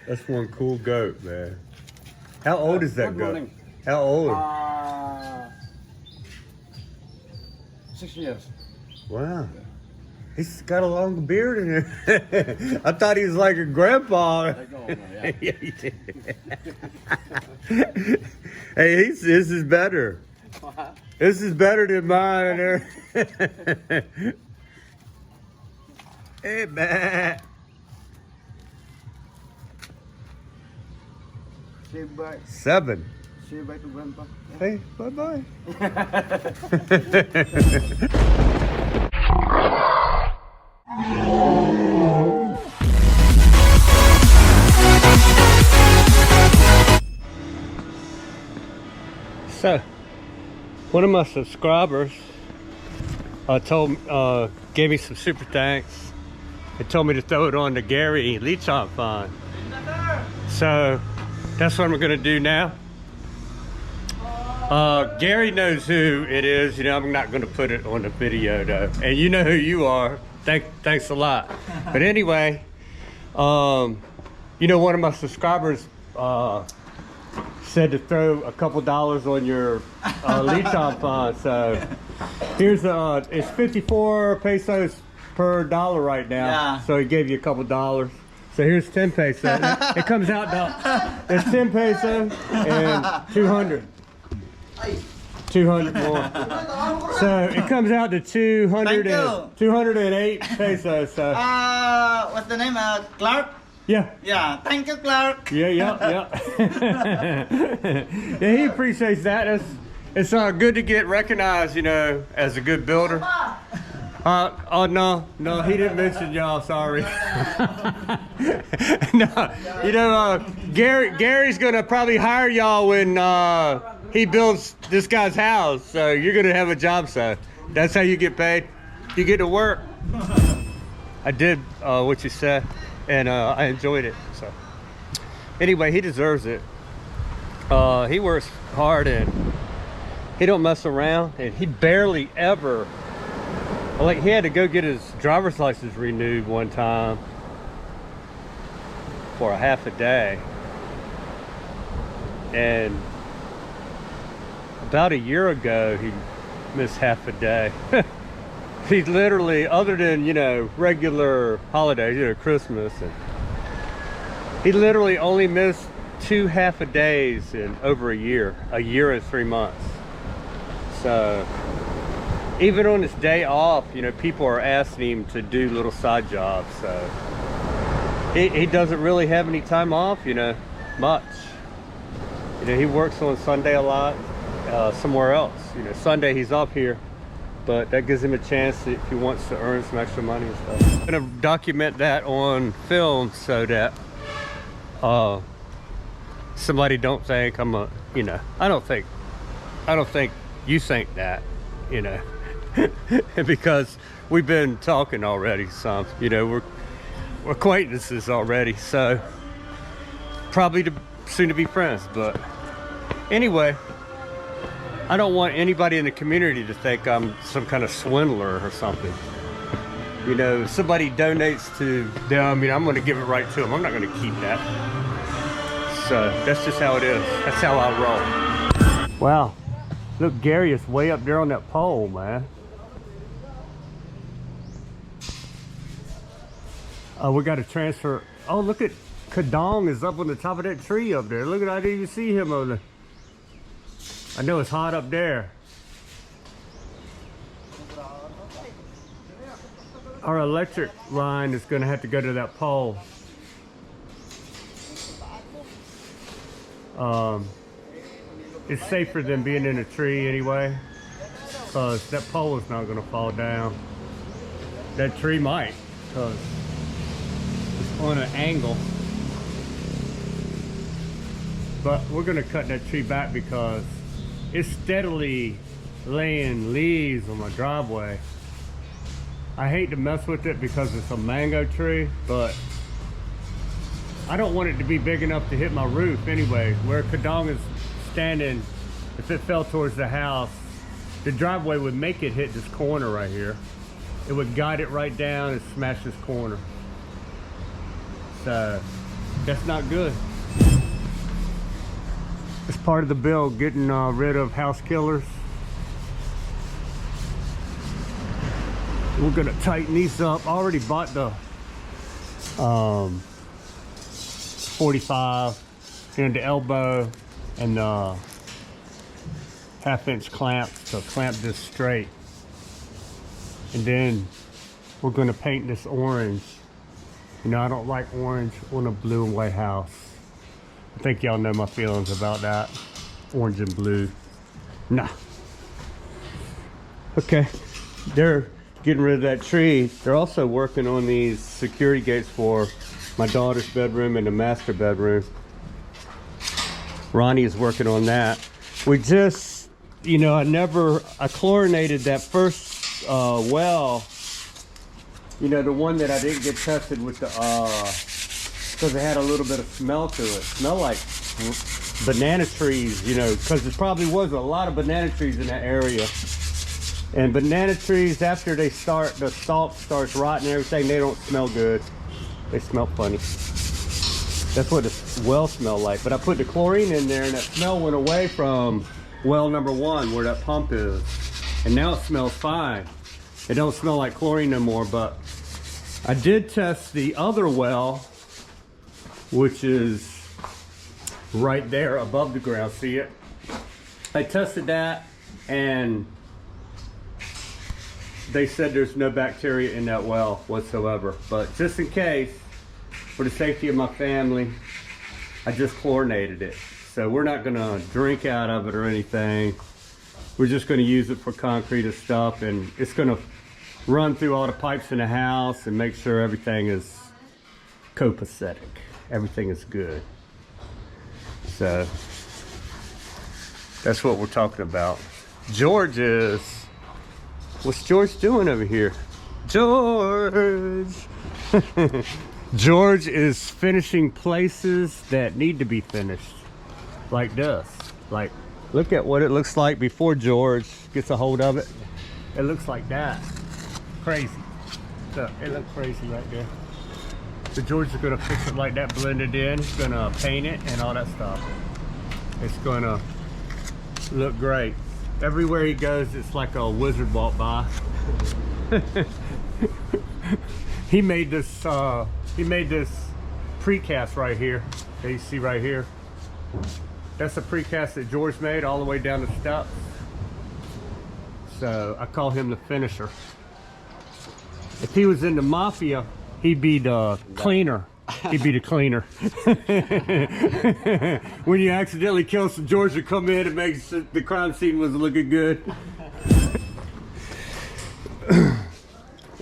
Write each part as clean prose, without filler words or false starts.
That's one cool goat, man. How old is that Good goat? morning. How old? 6 years. Wow. He's got a long beard in it. I thought he was like a grandpa. Yeah. Hey, this is better. This is better than mine. Hey, man. Say bye. 7. Say bye to grandpa. Hey, bye-bye. So, one of my subscribers gave me some super thanks and told me to throw it on the Gary Leachon Fund. So, that's what I'm gonna do now. Gary knows who it is. You know, I'm not gonna put it on the video though. And you know who you are. Thanks a lot. But anyway, you know, one of my subscribers said to throw a couple dollars on your Leachon Fund. So here's it's 54 pesos per dollar right now. Yeah. So he gave you a couple dollars. So here's 10 pesos. It comes out to it's 10 pesos and 200. 200 more. So it comes out to 208 pesos. So What's the name? Clark? yeah. Yeah, thank you, Clark. Yeah. Yeah, he appreciates that. It's good to get recognized, you know, as a good builder. Oh no, he didn't mention y'all. Sorry. No, you know, Gary's gonna probably hire y'all when he builds this guy's house. So you're gonna have a job. So that's how you get paid. You get to work. I did what you said, and I enjoyed it. So anyway, he deserves it. He works hard and he don't mess around, and he barely ever. Like, he had to go get his driver's license renewed one time for a half a day. And about a year ago, he missed half a day. He literally, other than, you know, regular holidays, you know, Christmas, and he literally only missed 2 half a days in over a year and 3 months. So even on his day off, you know, people are asking him to do little side jobs. So he doesn't really have any time off, you know, much. You know, he works on Sunday a lot, somewhere else. You know, Sunday he's off here, but that gives him a chance if he wants to earn some extra money and stuff. I'm gonna document that on film so that somebody don't think I'm a, you know, I don't think you think that, you know. Because we've been talking already some, you know, we're acquaintances already, so probably soon to be friends. But anyway, I don't want anybody in the community to think I'm some kind of swindler or something. You know, if somebody donates to them, I mean, I'm going to give it right to them. I'm not going to keep that. So that's just how it is. That's how I roll. Wow, look, Gary is way up there on that pole, man. We got to transfer. Oh, look at Kadong is up on the top of that tree up there. Look at, I didn't even see him over there. I know it's hot up there. Our electric line is going to have to go to that pole. It's safer than being in a tree anyway, because that pole is not going to fall down. That tree might, because it's on an angle. But we're going to cut that tree back because it's steadily laying leaves on my driveway. I hate to mess with it because it's a mango tree, but I don't want it to be big enough to hit my roof anyway. Where Kadong is standing, if it fell towards the house, the driveway would make it hit this corner right here. It would guide it right down and smash this corner. So That's not good. It's part of the bill, getting rid of house killers. We're gonna tighten these up. I already bought the 45 and the elbow and the 1/2-inch clamps to clamp this straight. And then we're gonna paint this orange. You know, I don't like orange on a blue and white house. I think y'all know my feelings about that. Orange and blue. Nah. Okay. They're getting rid of that tree. They're also working on these security gates for my daughter's bedroom and the master bedroom. Ronnie is working on that. We just, you know, I chlorinated that first well. You know, the one that I didn't get tested with the, because it had a little bit of smell to it. Smelled like banana trees, you know, because there probably was a lot of banana trees in that area. And banana trees, after they start, the stalk starts rotting and everything, they don't smell good. They smell funny. That's what the well smelled like. But I put the chlorine in there and that smell went away from well number 1 where that pump is. And now it smells fine. It don't smell like chlorine no more, but I did test the other well, which is right there above the ground. See it? I tested that and they said there's no bacteria in that well whatsoever. But just in case, for the safety of my family, I just chlorinated it. So we're not gonna drink out of it or anything. We're just gonna use it for concrete and stuff, and it's gonna run through all the pipes in the house and make sure everything is copacetic. Everything is good. So that's what we're talking about. George is, what's George doing over here? George! George is finishing places that need to be finished. Like this. Like, look at what it looks like before George gets a hold of it. It looks like that. Crazy. Look, it looks crazy right there. So George is gonna fix it like that, blend it in. He's gonna paint it and all that stuff. It's gonna look great. Everywhere he goes, it's like a wizard walked by. He made this precast right here that you see right here. That's a precast that George made all the way down the steps. So I call him the finisher. If he was in the mafia, he'd be the cleaner. He'd be the cleaner. When you accidentally kill some, George would come in and make sure the crime scene was looking good.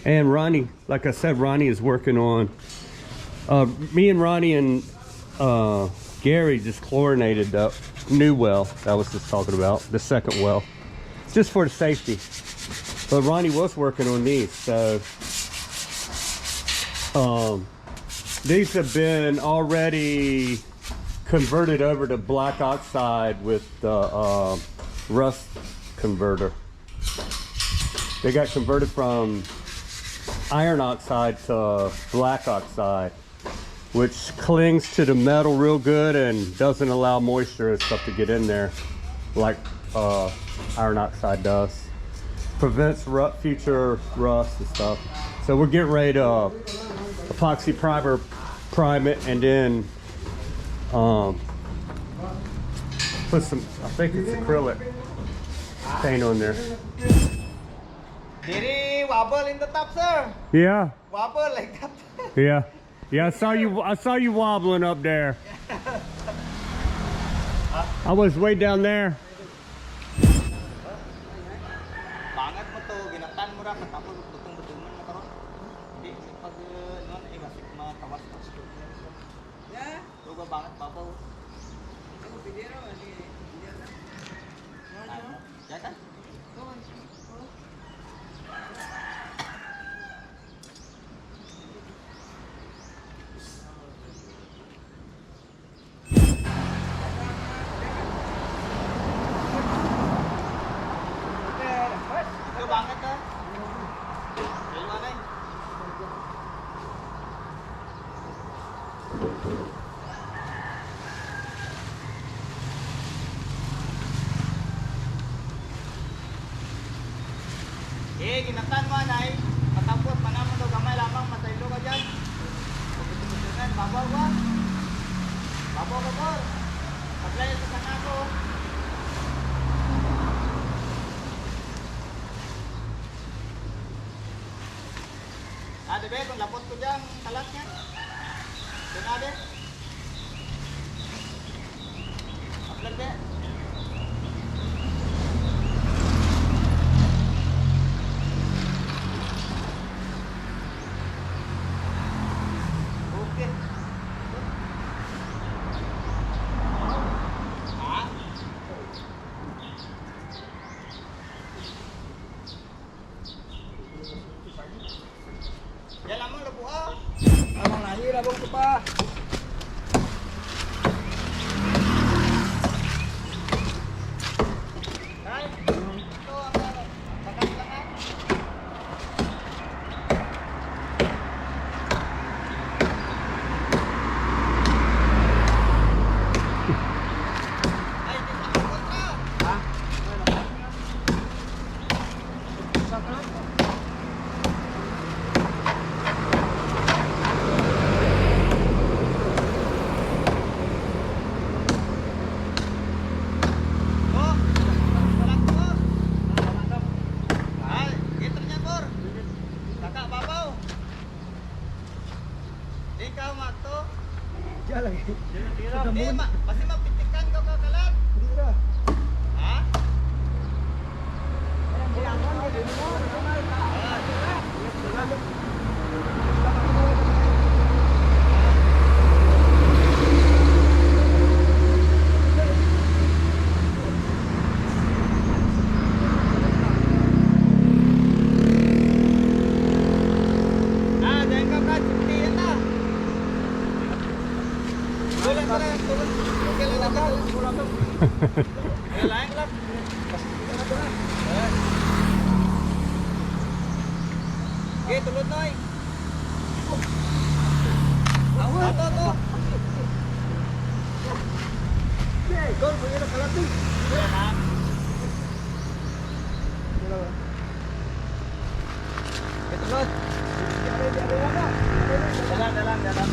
And Ronnie, like I said, Ronnie is working on, me and Ronnie and Gary just chlorinated the new well that I was just talking about, the second well, just for the safety. But Ronnie was working on these, so these have been already converted over to black oxide with the rust converter. They got converted from iron oxide to black oxide, which clings to the metal real good and doesn't allow moisture and stuff to get in there like iron oxide does. Prevents future rust and stuff. So we're getting ready to epoxy primer, prime it, and then put some, I think it's acrylic paint on there. Did he wobble in the top, sir? Yeah. Wobble like that. Yeah. Yeah, I saw you wobbling up there. I was way down there. Banget mo to, ginatan mo ra katapos butong-butongan na karon. Hindi pag non ay basik matawas pa. Yeah. Tuga banget bubble. Ako bidero ani. Ya kan? Banget kan? Dari mana? ginatan mo anay. Patapos manamon daw gamay lamang mataylo ka dyan. Pagkutulungan, babaw ba? Babaw ka ba? Paglayan sa kanako. Ade be, kung lapot ko dyan, kalat niya. Doon ade. Aplag be. Okay. Ah. Ya lamang lo buah. Amang nahira bang ko pa. Ay. Ito ang pagkakalangan. Ay, di pa ako kontra. Ha? Oh, salat ko. Ay, gitar niya, Bor. Kakak babaw. Ikaw, Magto. Diyan lagi. Hindi, pasti mapitikan ka kakalat. Hindi ra. Ha? Ah, dahil ka brad, hindi yan na. Tulan ka lang, tulan. Okay lang na ka. Kailangan lang. Okay, tulad na eh. Ato, to. Gol, punya na kalat ni. Yan ha. Okay, tulad. Dalang.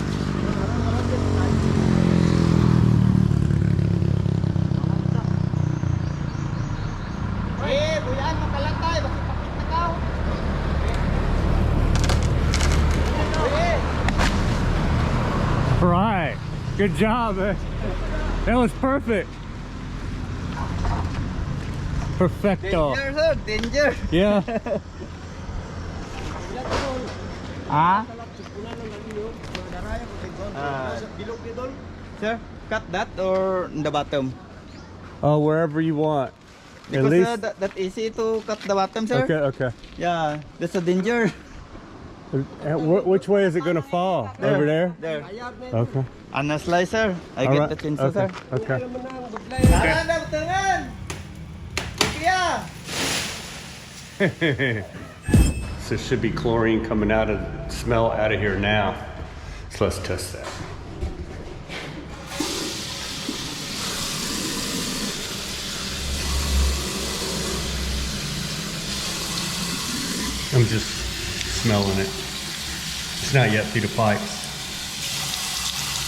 Eh, buyaan mo kalantay, bakit pakit na ka? Eh. Right. Good job, man. That was perfect. Perfecto. Danger, sir, danger. Yeah. Ah? Bilog ni Dol. Sir, cut that or in the bottom? Oh, wherever you want. At Because least. that easy to cut the bottom, sir. Okay. Yeah, that's a danger. Which way is it gonna fall? Over there? There. Okay. On a slicer, I All get right. the chainsaw, sir. Okay. Tahan na, tangan! Kuya! So it should be chlorine coming out of smell out of here now. So let's test that. I'm just smelling it. It's not yet through the pipes.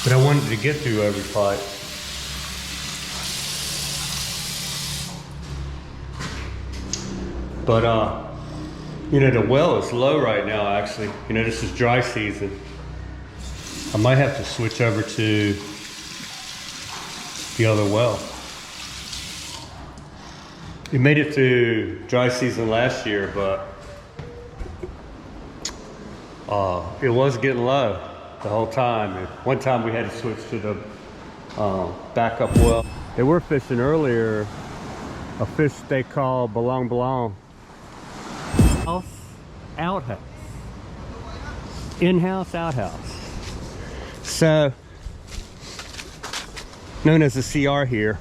But I wanted to get through every pipe. But you know, the well is low right now actually. You know, this is dry season. I might have to switch over to the other well. We made it through dry season last year, but it was getting low the whole time. And one time we had to switch to the backup well. They were fishing earlier a fish they call belong. Outhouse. In-house outhouse. So, known as the CR here.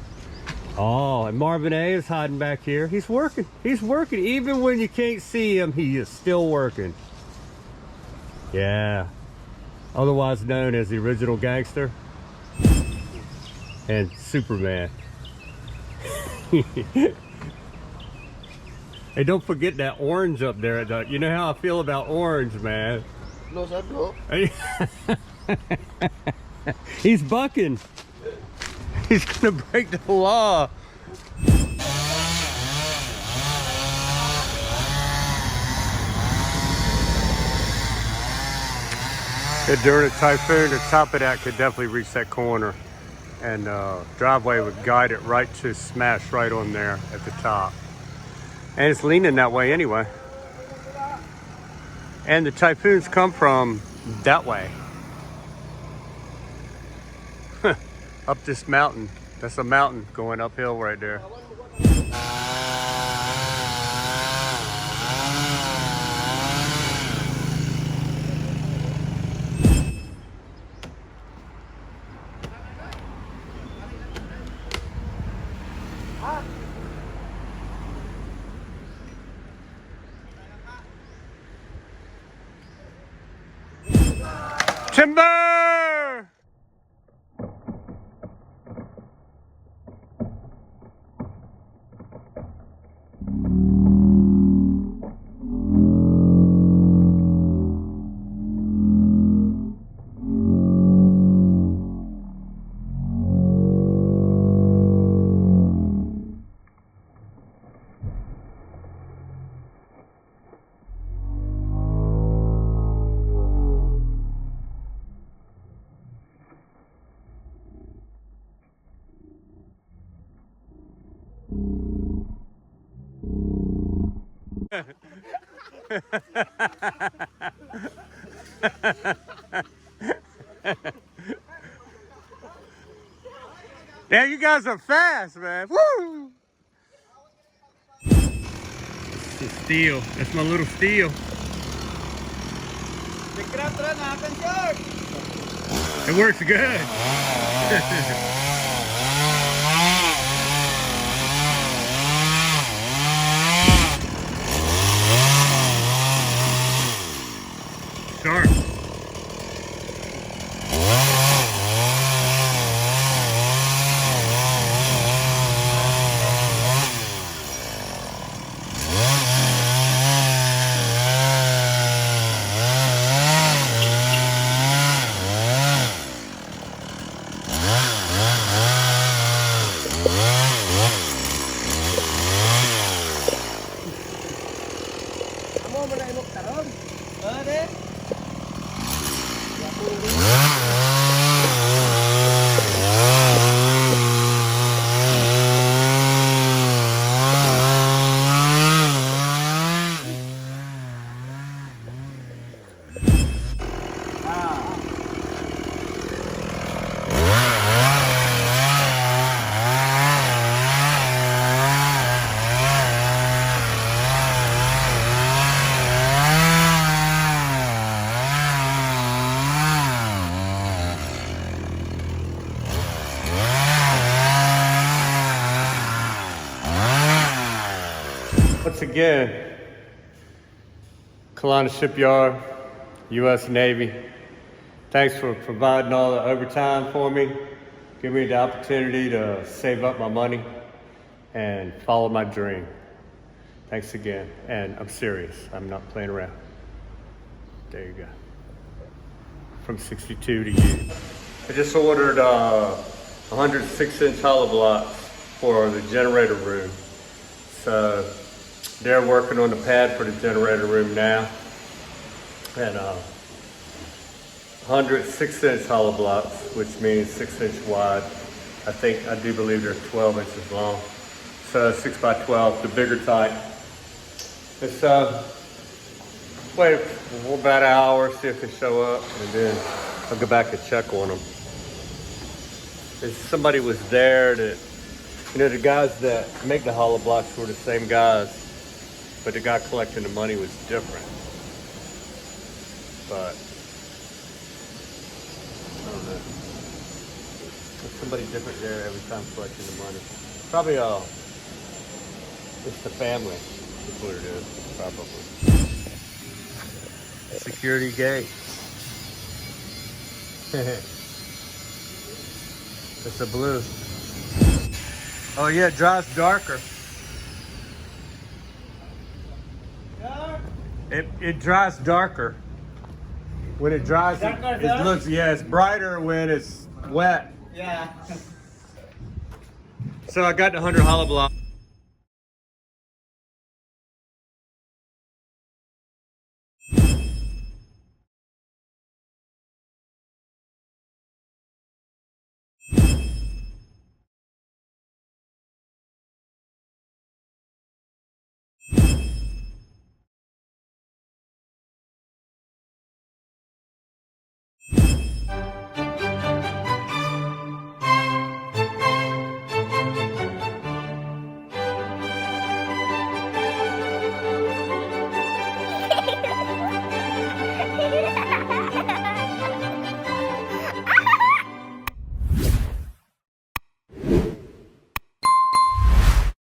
Oh, and Marvin A is hiding back here. He's working. He's working. Even when you can't see him, he is still working. Yeah. Otherwise known as the original gangster and Superman. Hey, don't forget that orange up there. You know how I feel about orange, man. No, sir, no. He's bucking. He's gonna break the law. During a typhoon, the top of that could definitely reach that corner, and driveway would guide it right to smash right on there at the top. And it's leaning that way anyway. And the typhoons come from that way. Up this mountain. That's a mountain going uphill right there. Timber! Yeah, you guys are fast, man. Woo! It's a steel. That's my little steel. It works good. Sharp. Amo mo na imok karon. Ade. Once again, Kelowna Shipyard, U.S. Navy. Thanks for providing all the overtime for me. Give me the opportunity to save up my money and follow my dream. Thanks again. And I'm serious. I'm not playing around. There you go. From 62 to you. I just ordered 106-inch hollow blocks for the generator room. So they're working on the pad for the generator room now. And 106-inch hollow blocks, which means 6-inch wide. I do believe they're 12 inches long. So 6 by 12, the bigger type. It's wait for about an hour, see if they show up, and then I'll go back and check on them. If somebody was there that, you know, the guys that make the hollow blocks were the same guys, but the guy collecting the money was different. But I don't know. There's somebody different there every time collecting the money. Probably it's the family. That's what it is, probably. Security gate. It's a blue. Oh yeah, it drives darker. It dries darker. When it dries, it looks, yeah, it's brighter when it's wet. Yeah. So I got the 100 hollow block.